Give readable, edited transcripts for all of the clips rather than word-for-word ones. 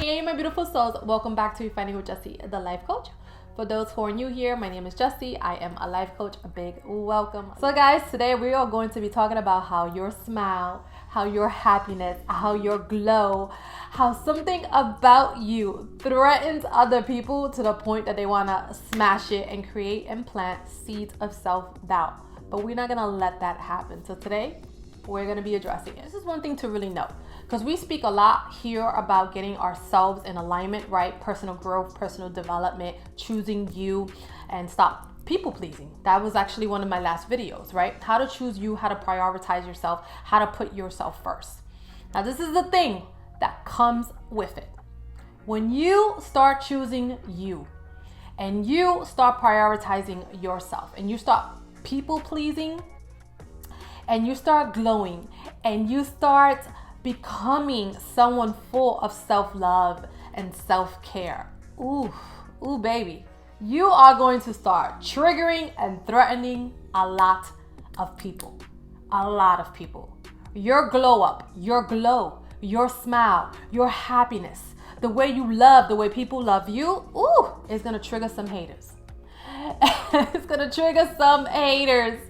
Hey my beautiful souls, welcome back to Refining with Jessie, the life coach. For those who are new here, my name is Jessie. I am a life coach. A big welcome. So guys, today we are going to be talking about how your smile, how your happiness, how your glow, how something about you threatens other people to the point that they want to smash it and create and plant seeds of self-doubt. But we're not going to let that happen. So today we're going to be addressing it. This is one thing to really know, because we speak a lot here about getting ourselves in alignment, right? Personal growth, personal development, choosing you, and stop people pleasing. That was actually one of my last videos, right? How to choose you, how to prioritize yourself, how to put yourself first. Now, this is the thing that comes with it. When you start choosing you and you start prioritizing yourself and you start people pleasing and you start glowing and you start becoming someone full of self-love and self-care. Ooh, baby. You are going to start triggering and threatening a lot of people. A lot of people. Your glow up, your glow, your smile, your happiness, the way you love, the way people love you, is going to trigger some haters. It's going to trigger some haters.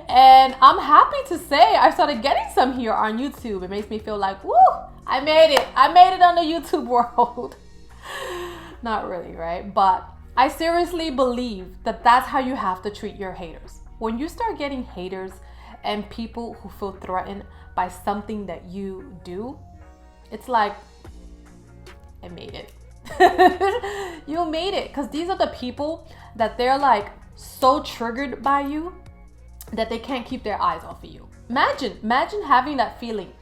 And I'm happy to say I started getting some here on YouTube. It makes me feel like, woo, I made it. I made it on the YouTube world. Not really, right? But I seriously believe that that's how you have to treat your haters. When you start getting haters and people who feel threatened by something that you do, it's like, I made it. You made it. Because these are the people that they're like so triggered by you that they can't keep their eyes off of you. Imagine having that feeling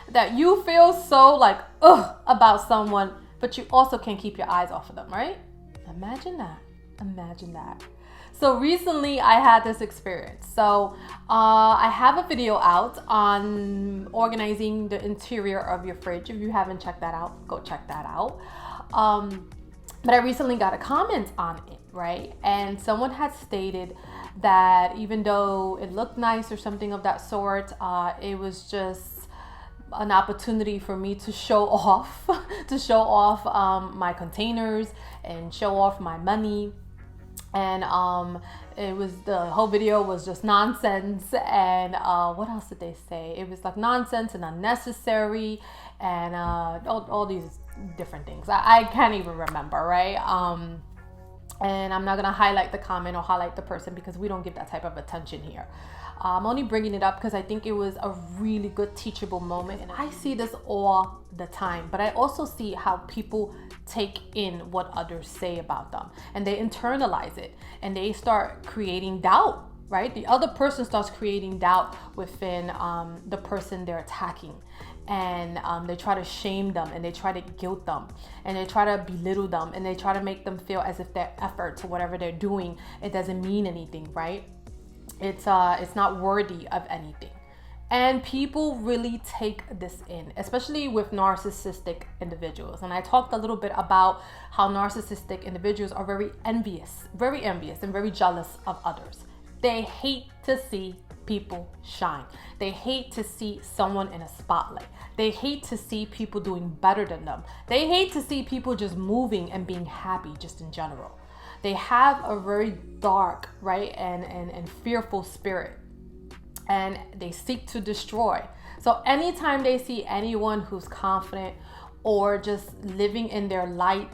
that you feel so like about someone, but you also can't keep your eyes off of them, right? Imagine that. So recently I had this experience. So I have a video out on organizing the interior of your fridge. If you haven't checked that out, go check that out. But I recently got a comment on it, right? And someone had stated that even though it looked nice or something of that sort, it was just an opportunity for me to show off, my containers and show off my money. And the whole video was just nonsense. And what else did they say? It was like nonsense and unnecessary and all these different things. I can't even remember, right? And I'm not going to highlight the comment or highlight the person because we don't give that type of attention here. I'm only bringing it up because I think it was a really good teachable moment. And I see this all the time, but I also see how people take in what others say about them and they internalize it and they start creating doubt, right? The other person starts creating doubt within the person they're attacking. And they try to shame them and they try to guilt them and they try to belittle them and they try to make them feel as if their efforts or whatever they're doing, it doesn't mean anything, right? It's not worthy of anything. And people really take this in, especially with narcissistic individuals. And I talked a little bit about how narcissistic individuals are very envious and very jealous of others. They hate to see people shine. They hate to see someone in a spotlight. They hate to see people doing better than them. They hate to see people just moving and being happy just in general. They have a very dark, right, and fearful spirit, and they seek to destroy. So anytime they see anyone who's confident or just living in their light,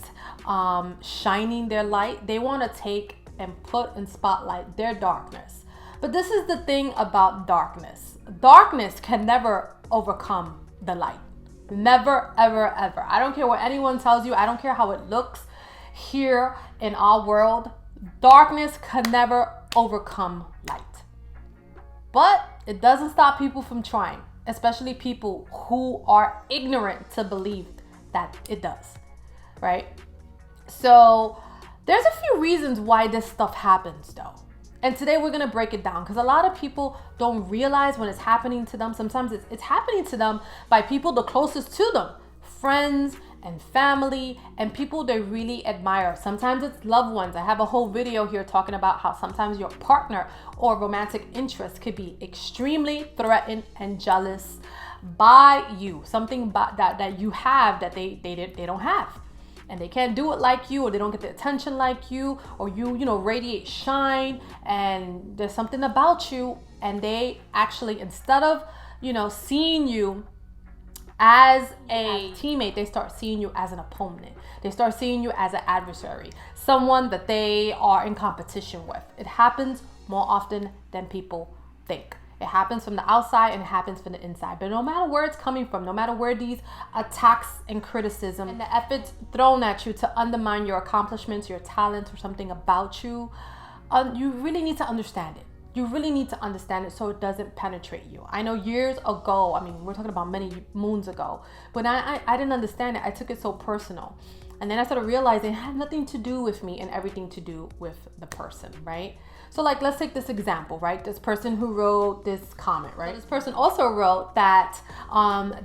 shining their light, they want to take and put in spotlight their darkness. But this is the thing about darkness. Darkness can never overcome the light. Never, ever, ever. I don't care what anyone tells you. I don't care how it looks here in our world. Darkness can never overcome light. But it doesn't stop people from trying, especially people who are ignorant to believe that it does, right? So there's a few reasons why this stuff happens though. And today we're going to break it down because a lot of people don't realize when it's happening to them. Sometimes it's happening to them by people the closest to them, friends and family and people they really admire. Sometimes it's loved ones. I have a whole video here talking about how sometimes your partner or romantic interest could be extremely threatened and jealous by you, something that you have that they don't have. And they can't do it like you, or they don't get the attention like you, or you radiate shine, and there's something about you, and they actually, instead of seeing you as a teammate, they start seeing you as an opponent. They start seeing you as an adversary, someone that they are in competition with. It happens more often than people think. It happens from the outside and it happens from the inside. But no matter where it's coming from, no matter where these attacks and criticism and the efforts thrown at you to undermine your accomplishments, your talents, or something about you, you really need to understand it. You really need to understand it so it doesn't penetrate you. I know years ago, I mean, we're talking about many moons ago, but I didn't understand it. I took it so personal. And then I started realizing it had nothing to do with me and everything to do with the person, right? So like, let's take this example, right? This person who wrote this comment, right? So this person also wrote that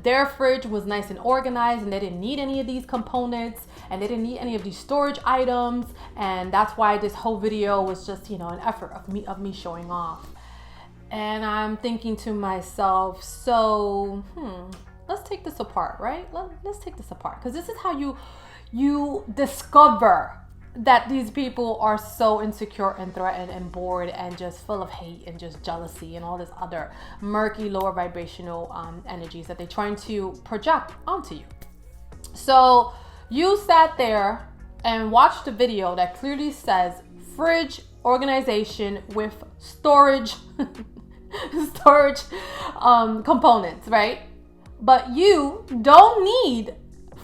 their fridge was nice and organized, and they didn't need any of these components, and they didn't need any of these storage items. And that's why this whole video was just, an effort of me showing off. And I'm thinking to myself, so, let's take this apart, right? Let's take this apart. Because this is how you discover that these people are so insecure and threatened and bored and just full of hate and just jealousy and all this other murky lower vibrational energies that they're trying to project onto you. So you sat there and watched a video that clearly says fridge organization with storage components, right? But you don't need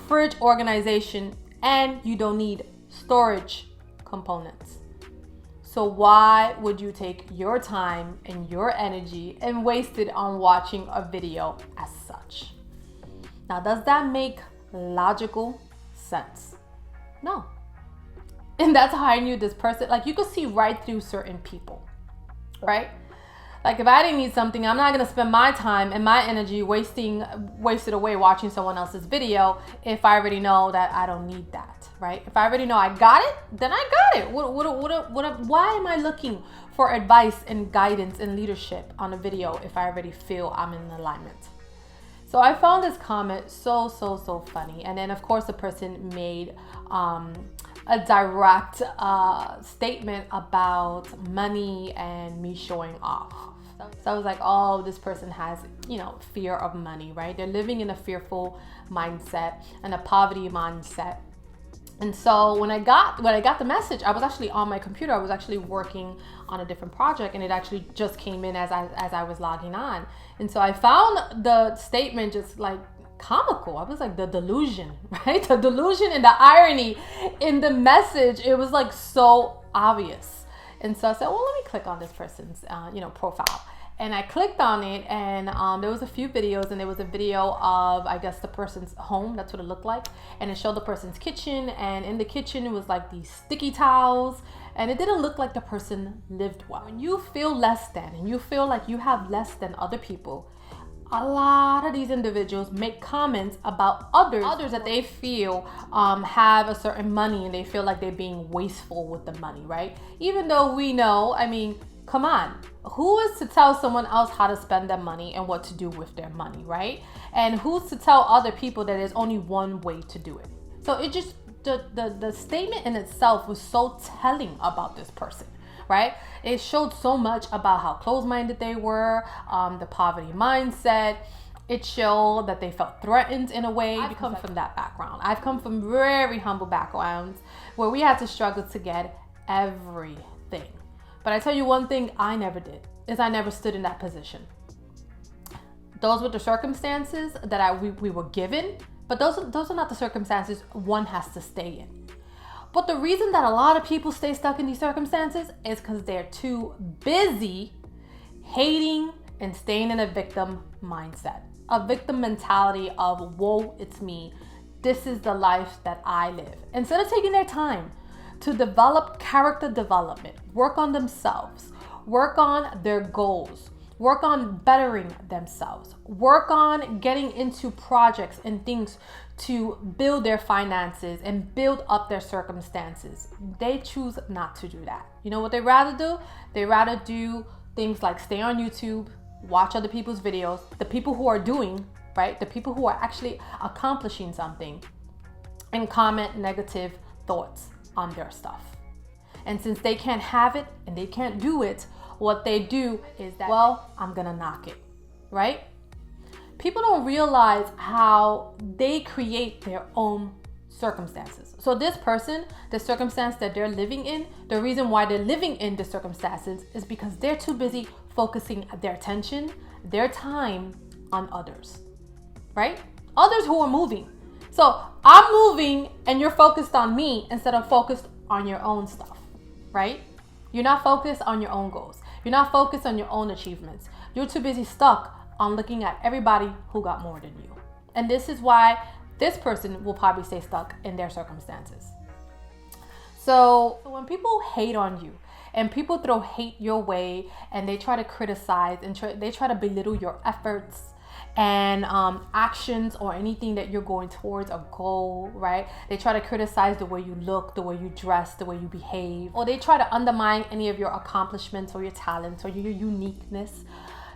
fridge organization and you don't need storage components. So why would you take your time and your energy and waste it on watching a video as such? Now, does that make logical sense? No. And that's how I knew this person. Like, you could see right through certain people, right? Like, if I didn't need something, I'm not going to spend my time and my energy wasted away watching someone else's video if I already know that I don't need that, right? If I already know I got it, then I got it. Why am I looking for advice and guidance and leadership on a video if I already feel I'm in alignment? So I found this comment so funny. And then, of course, the person made a direct statement about money and me showing off. So I was like, oh, this person has, fear of money, right? They're living in a fearful mindset and a poverty mindset. And so when I got the message, I was actually on my computer. I was actually working on a different project, and it actually just came in as I was logging on. And so I found the statement just like comical. I was like, the delusion, right? The delusion and the irony in the message, it was like so obvious. And so I said, well, let me click on this person's, profile. And I clicked on it, and there was a few videos, and there was a video of, I guess, the person's home. That's what it looked like. And it showed the person's kitchen, and in the kitchen, it was like these sticky towels, and it didn't look like the person lived well. When you feel less than, and you feel like you have less than other people, a lot of these individuals make comments about others that they feel have a certain money, and they feel like they're being wasteful with the money, right? Even though we know, I mean, come on, who is to tell someone else how to spend their money and what to do with their money, right? And who's to tell other people that there's only one way to do it? So it just, the statement in itself was so telling about this person, right? It showed so much about how closed-minded they were, the poverty mindset. It showed that they felt threatened in a way. I've come from that background. I've come from very humble backgrounds where we had to struggle to get everything. But I tell you one thing I never did, is I never stood in that position. Those were the circumstances that we were given, but those are not the circumstances one has to stay in. But the reason that a lot of people stay stuck in these circumstances is because they're too busy hating and staying in a victim mindset. A victim mentality of, woe, it's me. This is the life that I live. Instead of taking their time to develop character development, work on themselves, work on their goals, work on bettering themselves, work on getting into projects and things to build their finances and build up their circumstances. They choose not to do that. You know what they rather do? They rather do things like stay on YouTube, watch other people's videos, the people who are doing right? The people who are actually accomplishing something and comment negative thoughts on their stuff. And since they can't have it and they can't do it, what they do is that, well, I'm gonna knock it, right? People don't realize how they create their own circumstances. So this person, the circumstance that they're living in, the reason why they're living in the circumstances is because they're too busy focusing their attention, their time on others, right? Others who are moving. So I'm moving and you're focused on me instead of focused on your own stuff, right? You're not focused on your own goals. You're not focused on your own achievements. You're too busy stuck on looking at everybody who got more than you. And this is why this person will probably stay stuck in their circumstances. So when people hate on you and people throw hate your way and they try to criticize and they try to belittle your efforts and actions or anything that you're going towards a goal, right? They try to criticize the way you look, the way you dress, the way you behave, or they try to undermine any of your accomplishments or your talents or your uniqueness.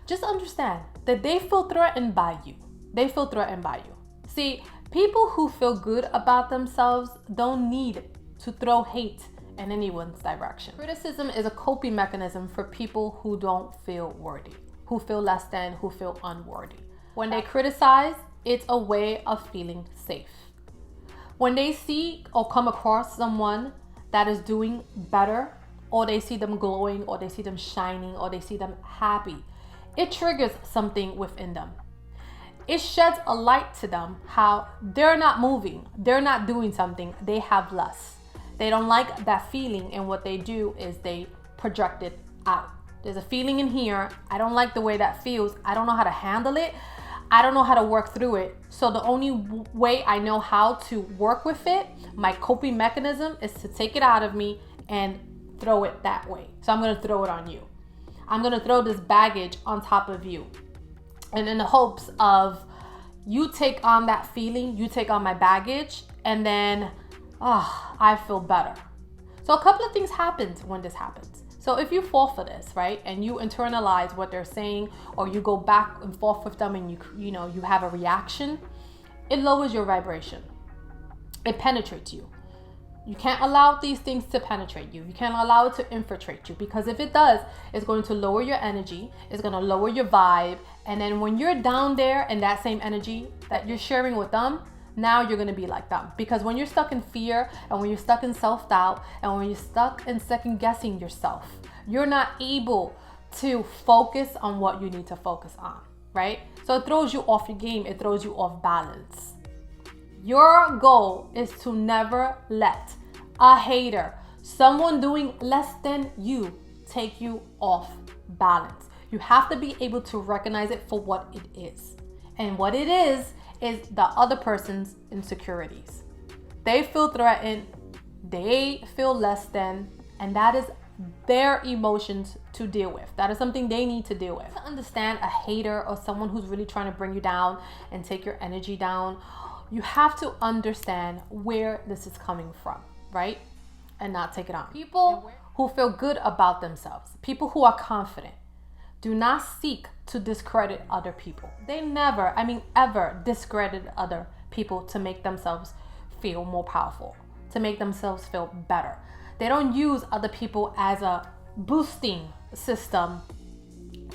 Just understand that they feel threatened by you. They feel threatened by you. See, people who feel good about themselves don't need to throw hate in anyone's direction. Criticism is a coping mechanism for people who don't feel worthy, who feel less than, who feel unworthy. When they criticize, it's a way of feeling safe. When they see or come across someone that is doing better, or they see them glowing, or they see them shining, or they see them happy, it triggers something within them. It sheds a light to them how they're not moving, they're not doing something, they have less. They don't like that feeling, and what they do is they project it out. There's a feeling in here, I don't like the way that feels, I don't know how to handle it, I don't know how to work through it. So the only way I know how to work with it, my coping mechanism, is to take it out of me and throw it that way. So I'm gonna throw it on you. I'm gonna throw this baggage on top of you. And in the hopes of you take on that feeling, you take on my baggage, and then, I feel better. So a couple of things happens when this happens. So if you fall for this, right, and you internalize what they're saying, or you go back and forth with them and you have a reaction, it lowers your vibration. It penetrates you. You can't allow these things to penetrate you. You can't allow it to infiltrate you, because if it does, it's going to lower your energy. It's going to lower your vibe. And then when you're down there in that same energy that you're sharing with them, now you're going to be like them. Because when you're stuck in fear, and when you're stuck in self-doubt, and when you're stuck in second guessing yourself, you're not able to focus on what you need to focus on, right? So it throws you off your game. It throws you off balance. Your goal is to never let a hater, someone doing less than you, take you off balance. You have to be able to recognize it for what it is. And what it is the other person's insecurities. They feel threatened, they feel less than, and that is their emotions to deal with. That is something they need to deal with. To understand a hater or someone who's really trying to bring you down and take your energy down, you have to understand where this is coming from, right? And not take it on. People who feel good about themselves, people who are confident, do not seek to discredit other people. They never, ever discredit other people to make themselves feel more powerful, to make themselves feel better. They don't use other people as a boosting system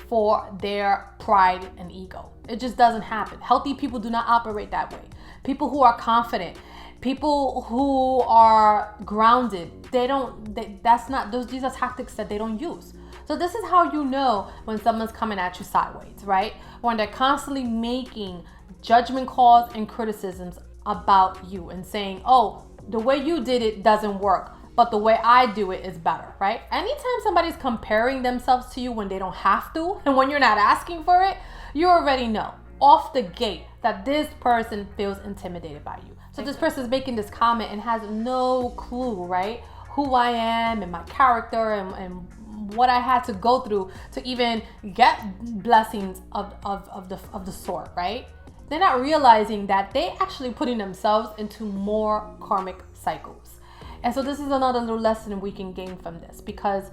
for their pride and ego. It just doesn't happen. Healthy people do not operate that way. People who are confident, people who are grounded, these are tactics that they don't use. So this is how you know when someone's coming at you sideways, right? When they're constantly making judgment calls and criticisms about you and saying, oh, the way you did it doesn't work, but the way I do it is better, right? Anytime somebody's comparing themselves to you when they don't have to, and when you're not asking for it, you already know off the gate that this person feels intimidated by you. So this person is making this comment and has no clue, right? Who I am and my character and what I had to go through to even get blessings of the sort, right? They're not realizing that they actually putting themselves into more karmic cycles. And so this is another little lesson we can gain from this, because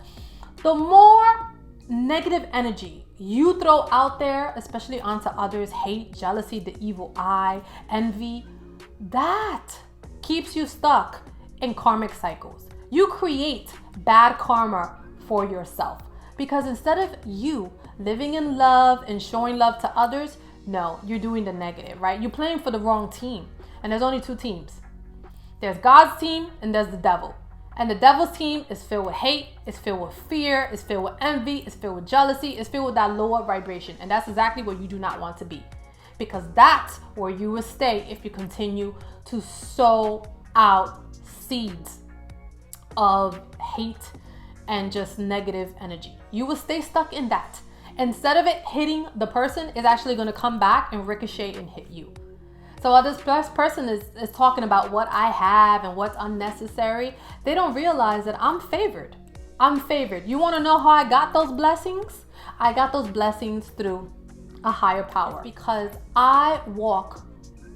the more negative energy you throw out there, especially onto others, hate, jealousy, the evil eye, envy, that keeps you stuck in karmic cycles. You create bad karma for yourself, because instead of you living in love and showing love to others, no, you're doing the negative, right? You're playing for the wrong team. And there's only two teams. There's God's team and there's the devil. And the devil's team is filled with hate, it's filled with fear, it's filled with envy, it's filled with jealousy, it's filled with that lower vibration. And that's exactly where you do not want to be, because that's where you will stay if you continue to sow out seeds of hate and just negative energy. You will stay stuck in that. Instead of it hitting the person, it's actually going to come back and ricochet and hit you. So while this person is talking about what I have and what's unnecessary, they don't realize that I'm favored. I'm favored. You want to know how I got those blessings? I got those blessings through a higher power, because I walk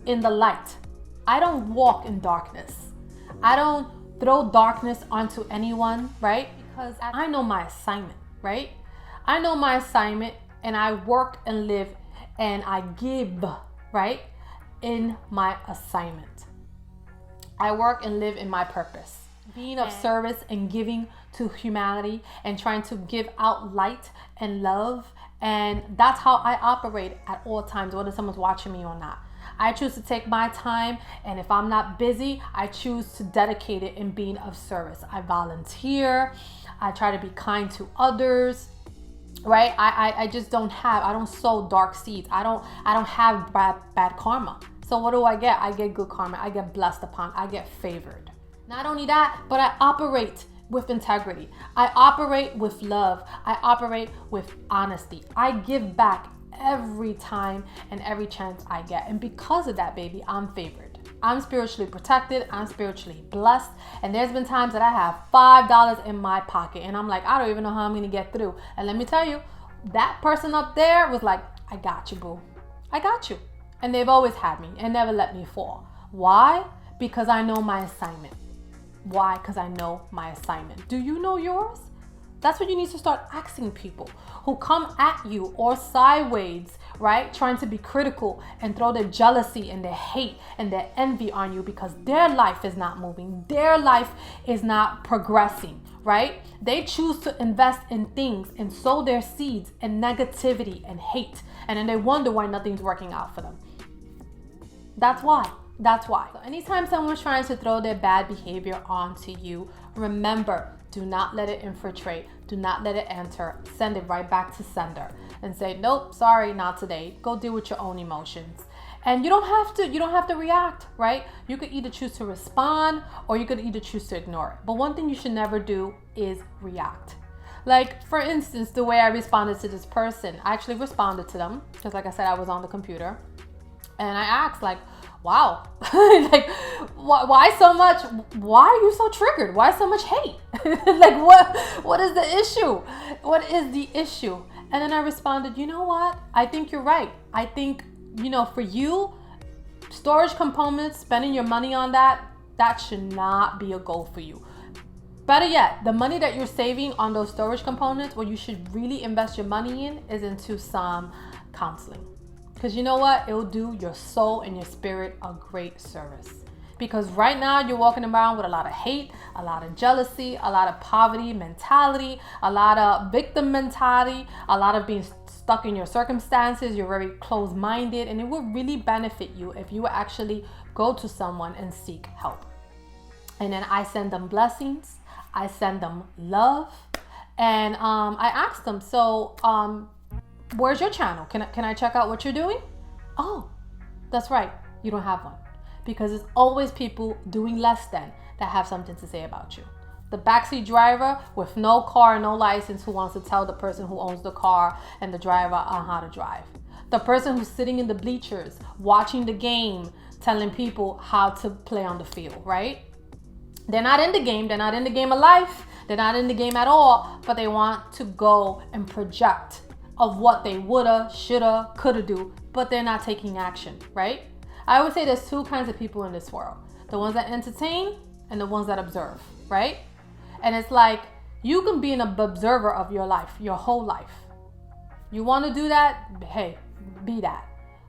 in the light. I don't walk in darkness. I don't throw darkness onto anyone, right? Because I know my assignment, right? I know my assignment, and I work and live and I give, right? In my assignment. I work and live in my purpose. Being of service and giving to humanity and trying to give out light and love. And that's how I operate at all times, whether someone's watching me or not. I choose to take my time, and if I'm not busy, I choose to dedicate it in being of service. I volunteer. I try to be kind to others. Right? I just I don't sow dark seeds. I don't have bad karma. So what do I get? I get good karma. I get blessed upon. I get favored. Not only that, but I operate with integrity. I operate with love. I operate with honesty. I give back every time and every chance I get. And because of that, baby, I'm favored. I'm spiritually protected. I'm spiritually blessed. And there's been times that I have $5 in my pocket and I'm like, I don't even know how I'm going to get through. And let me tell you, that person up there was like, I got you, boo. I got you. And they've always had me and never let me fall. Why? Because I know my assignment. Why? Because I know my assignment. Do you know yours? That's what you need to start asking people who come at you or sideways, right? Trying to be critical and throw their jealousy and their hate and their envy on you, because their life is not moving. Their life is not progressing, right? They choose to invest in things and sow their seeds in negativity and hate. And then they wonder why nothing's working out for them. That's why. That's why. So anytime someone's trying to throw their bad behavior onto you, remember, do not let it infiltrate. Do not let it enter. Send it right back to sender and say, nope, sorry, not today. Go deal with your own emotions. And you don't have to react, right? You could either choose to respond or you could either choose to ignore it. But one thing you should never do is react. Like, for instance, the way I responded to this person, I actually responded to them because, like I said, I was on the computer and I asked, like, wow, like, why so much? Why are you so triggered? Why so much hate? Like, what is the issue? What is the issue? And then I responded, you know what? I think you're right. I think, for you, storage components, spending your money on that should not be a goal for you. Better yet, the money that you're saving on those storage components, what you should really invest your money in is into some counseling. Because you know what? It will do your soul and your spirit a great service. Because right now you're walking around with a lot of hate, a lot of jealousy, a lot of poverty mentality, a lot of victim mentality, a lot of being stuck in your circumstances. You're very closed-minded, and it would really benefit you if you would actually go to someone and seek help. And then I send them blessings. I send them love. And I ask them, so where's your channel? Can I check out what you're doing? Oh, that's right. You don't have one. Because it's always people doing less than that have something to say about you. The backseat driver with no car, no license, who wants to tell the person who owns the car and the driver on how to drive. The person who's sitting in the bleachers watching the game, telling people how to play on the field, right? They're not in the game. They're not in the game of life. They're not in the game at all, but they want to go and project of what they woulda, shoulda, coulda do, but they're not taking action, right? I would say there's two kinds of people in this world. The ones that entertain and the ones that observe, right? And it's like, You can be an observer of your life, your whole life. You want to do that? Hey, be that.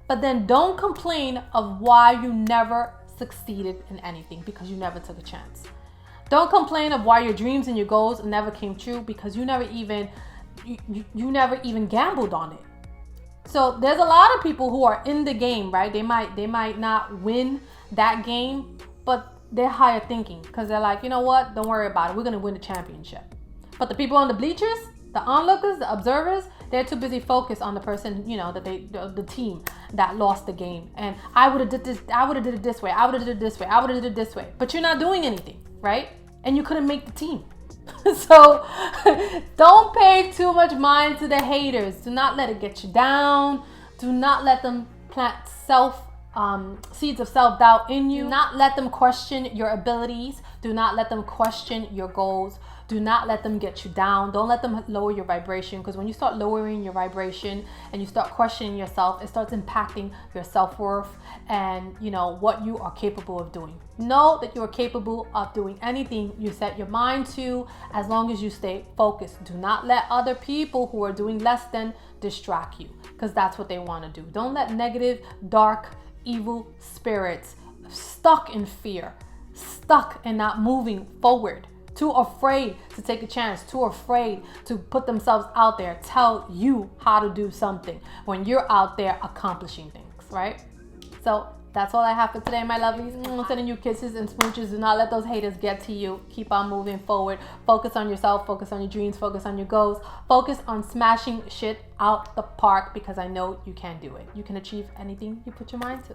But then don't complain of why you never succeeded in anything, because you never took a chance. Don't complain of why your dreams and your goals never came true, because you never even gambled on it. So there's a lot of people who are in the game, right? They might not win that game, but they're higher thinking, because they're like, you know what? Don't worry about it. We're going to win the championship. But the people on the bleachers, the onlookers, the observers, they're too busy focused on the person, the team that lost the game. And I would have did this. I would have did it this way. I would have did it this way. I would have did it this way. But you're not doing anything, right? And you couldn't make the team. So don't pay too much mind to the haters. Do not let it get you down. Do not let them plant seeds of self-doubt in you. Do not let them question your abilities. Do not let them question your goals. Do not let them get you down. Don't let them lower your vibration, because when you start lowering your vibration and you start questioning yourself, it starts impacting your self-worth and what you are capable of doing. Know that you are capable of doing anything you set your mind to, as long as you stay focused. Do not let other people who are doing less than distract you, because that's what they want to do. Don't let negative, dark, evil spirits stuck in fear, stuck and not moving forward, too afraid to take a chance, too afraid to put themselves out there, tell you how to do something when you're out there accomplishing things, right? So that's all I have for today, my lovelies. I'm sending you kisses and smooches. Do not let those haters get to you. Keep on moving forward. Focus on yourself. Focus on your dreams. Focus on your goals. Focus on smashing shit out the park, because I know you can do it. You can achieve anything you put your mind to.